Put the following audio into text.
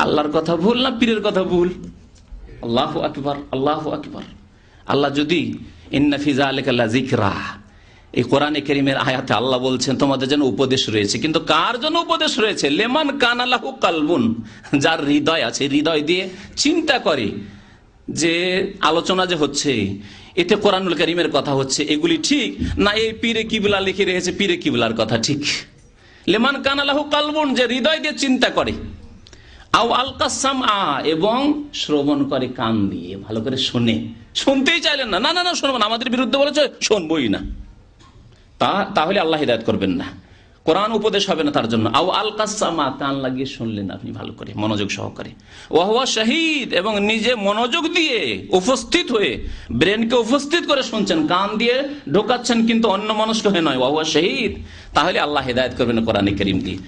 আল্লাহর কথা ভুল না পীরের কথা ভুল? আল্লাহু আকবার, আল্লাহু আকবার। আল্লাহ যদি ইন্না ফি যালিকা লাযিকরা, এই কোরআনে কারীমের আয়াতে আল্লাহ বলছেন তোমাদের জন্য উপদেশ রয়েছে, কিন্তু কার জন্য উপদেশ রয়েছে? লিমান কানা লাহু কালবুন, যার হৃদয় আছে, হৃদয় দিয়ে চিন্তা করে যে আলোচনা যে হচ্ছে এতে কোরআনুল কারীমের কথা হচ্ছে, এগুলি ঠিক না এই পীরে কিবলা লিখে রেখেছে পীরে কিবলার কথা ঠিক। লিমান কানা লাহু কালবুন, যে হৃদয় দিয়ে চিন্তা করে, আও আলকাসাম, এবং শ্রবণ করে কান দিয়ে, ভালো করে শোনে। শুনতেই চাইলেন না, না না না শুনবো না, আমাদের বিরুদ্ধে বলেছে শুনবই না, তাহলে আল্লাহ হিদায়াত করবেন না, কোরআন উপদেশ হবে না তার জন্য। আও আলকাসামা, কান লাগিয়ে শুনলেন আপনি ভালো করে মনোযোগ সহকারে। ওয়াহুয়া শাহিদ, এবং নিজে মনোযোগ দিয়ে উপস্থিত হয়ে ব্রেনকে উপস্থিত করে শুনছেন, কান দিয়ে ঢোকাচ্ছেন কিন্তু অন্য মনস্ক হয়ে নয়, ওয়াহুয়া শাহিদ, তাহলে আল্লাহ হিদায়াত করবেন কোরআনে কারীম দিয়ে।